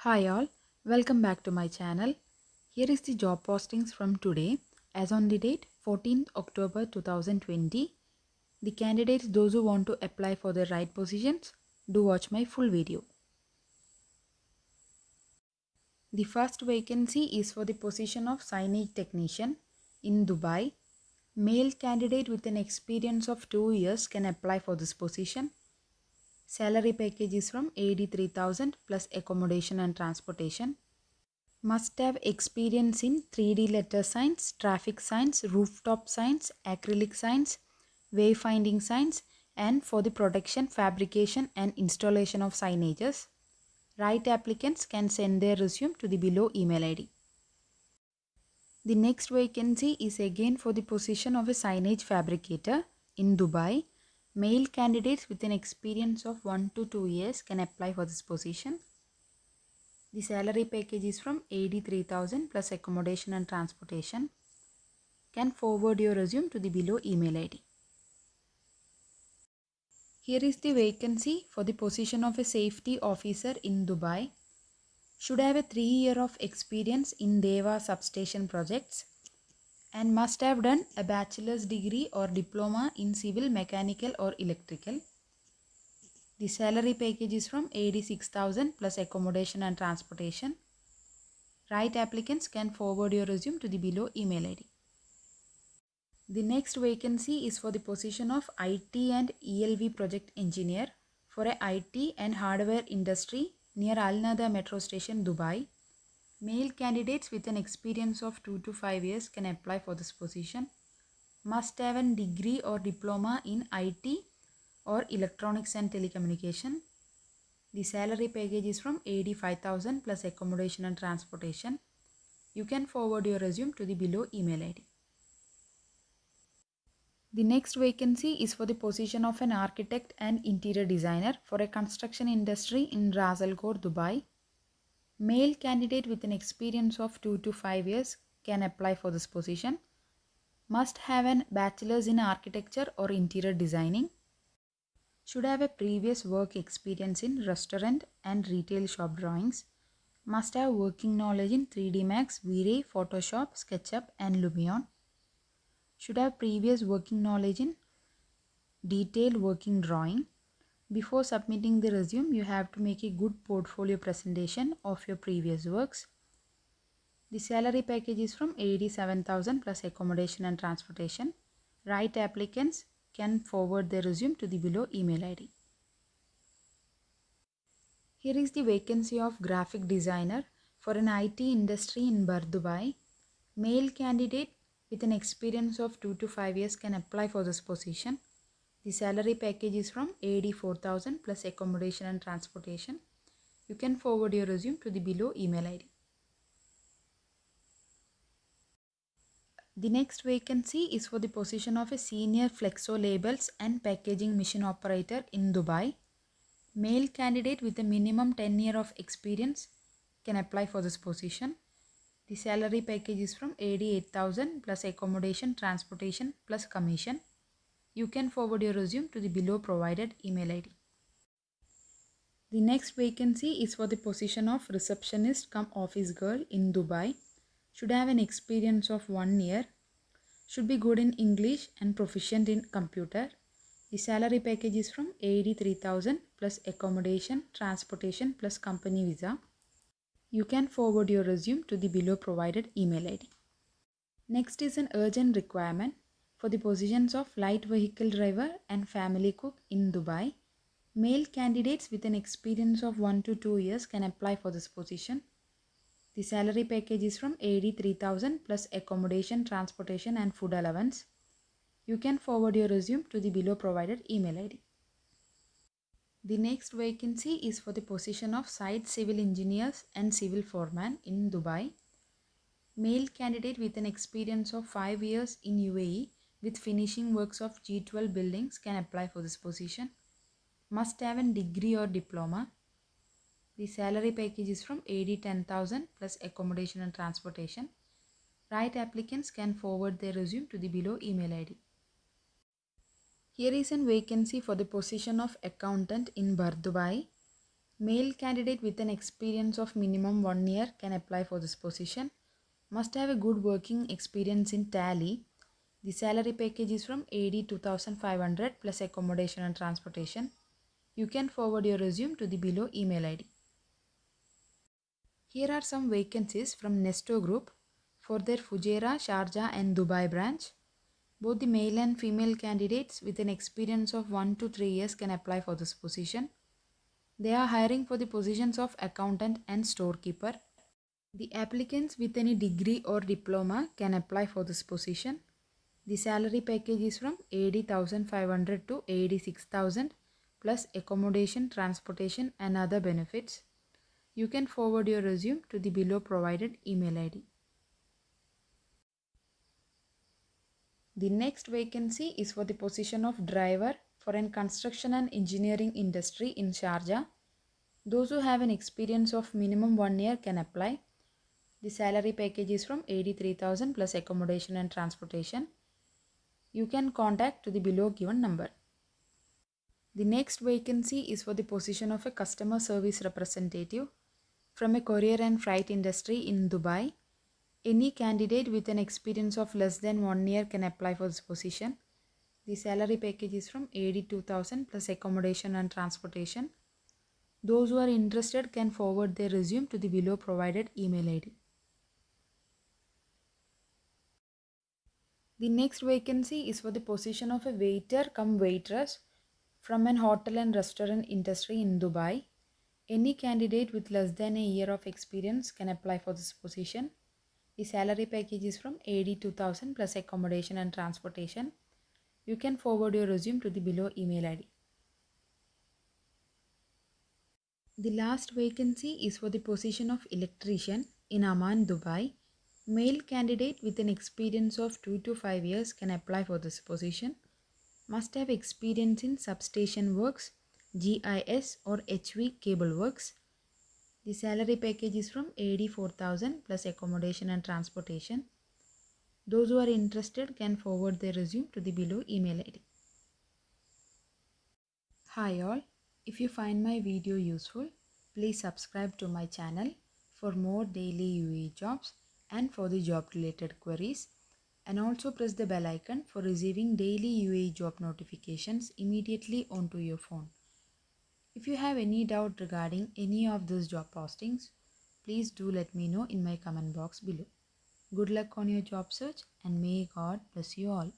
Hi all, welcome back to my channel. Here is the job postings from today as on the date 14th October 2020. The candidates, those who want to apply for the right positions, do watch my full video. The first vacancy is for the position of signage technician in Dubai. Male candidate with an experience of 2 years can apply for this position. Salary package is from 83,000 plus accommodation and transportation. Must have experience in 3D letter signs, traffic signs, rooftop signs, acrylic signs, wayfinding signs, and for the production, fabrication, and installation of signages. Right applicants can send their resume to the below email ID. The next vacancy is again for the position of a signage fabricator in Dubai. Male candidates with an experience of 1 to 2 years can apply for this position. The salary package is from 83,000 plus accommodation and transportation. Can forward your resume to the below email ID. Here is the vacancy for the position of a safety officer in Dubai. Should have a 3 year of experience in DEWA substation projects and must have done a bachelor's degree or diploma in civil, mechanical or electrical. The salary package is from 86,000 plus accommodation and transportation. Right applicants can forward your resume to the below email ID. The next vacancy is for the position of IT and ELV project engineer for a IT and hardware industry near Al Nada metro station, Dubai. Male candidates with an experience of 2 to 5 years can apply for this position. Must have a degree or diploma in IT or electronics and telecommunication. The salary package is from 85,000 plus accommodation and transportation. You can forward your resume to the below email ID. The next vacancy is for the position of an architect and interior designer for a construction industry in Ras Al Khor, Dubai. Male candidate with an experience of 2 to 5 years can apply for this position. Must have an bachelor's in architecture or interior designing. Should have a previous work experience in restaurant and retail shop drawings. Must have working knowledge in 3D Max, V-Ray, Photoshop, SketchUp and Lumion. Should have previous working knowledge in detailed working drawing. Before submitting the resume, you have to make a good portfolio presentation of your previous works. The salary package is from 87,000 plus accommodation and transportation. Right applicants can forward their resume to the below email ID. Here is the vacancy of graphic designer for an IT industry in Bar, Dubai. Male candidate with an experience of 2 to 5 years can apply for this position. The salary package is from 84,000 plus accommodation and transportation. You can forward your resume to the below email ID. The next vacancy is for the position of a senior flexo labels and packaging machine operator in Dubai. Male candidate with a minimum 10 year of experience can apply for this position. The salary package is from 88,000 plus accommodation, transportation plus commission. You can forward your resume to the below provided email ID. The next vacancy is for the position of receptionist cum office girl in Dubai. Should have an experience of 1 year. Should be good in English and proficient in computer. The salary package is from 83,000 plus accommodation, transportation plus company visa. You can forward your resume to the below provided email ID. Next is an urgent requirement for the positions of light vehicle driver and family cook in Dubai. Male candidates with an experience of 1 to 2 years can apply for this position. The salary package is from 83,000 plus accommodation, transportation and food allowance. You can forward your resume to the below provided email ID. The next vacancy is for the position of site civil engineers and civil foreman in Dubai. Male candidate with an experience of 5 years in UAE with finishing works of G12 buildings can apply for this position. Must have a degree or diploma. The salary package is from 10,000 plus accommodation and transportation. Right applicants can forward their resume to the below email ID. Here is a vacancy for the position of accountant in Bar, Dubai. Male candidate with an experience of minimum 1 year can apply for this position. Must have a good working experience in Tally. The salary package is from AD 2500 plus accommodation and transportation. You can forward your resume to the below email ID. Here are some vacancies from Nesto Group for their Fujairah, Sharjah and Dubai branch. Both the male and female candidates with an experience of 1 to 3 years can apply for this position. They are hiring for the positions of accountant and storekeeper. The applicants with any degree or diploma can apply for this position. The salary package is from 80,500 to 86,000 plus accommodation, transportation and other benefits. You can forward your resume to the below provided email ID. The next vacancy is for the position of driver for an construction and engineering industry in Sharjah. Those who have an experience of minimum 1 year can apply. The salary package is from 83,000 plus accommodation and transportation. You can contact to the below given number. The next vacancy is for the position of a customer service representative from a courier and freight industry in Dubai. Any candidate with an experience of less than 1 year can apply for this position. The salary package is from 82,000 plus accommodation and transportation. Those who are interested can forward their resume to the below provided email ID. The next vacancy is for the position of a waiter cum waitress from an hotel and restaurant industry in Dubai. Any candidate with less than a year of experience can apply for this position. The salary package is from 82,000 plus accommodation and transportation. You can forward your resume to the below email ID. The last vacancy is for the position of electrician in Amman, Dubai. Male candidate with an experience of 2 to 5 years can apply for this position. Must have experience in substation works, GIS or HV cable works. The salary package is from 84,000 plus accommodation and transportation. Those who are interested can forward their resume to the below email ID. Hi all, if you find my video useful, please subscribe to my channel for more daily UAE jobs and for the job related queries, and also press the bell icon for receiving daily UAE job notifications immediately onto your phone. If you have any doubt regarding any of these job postings, please do let me know in my comment box below. Good luck on your job search and may God bless you all.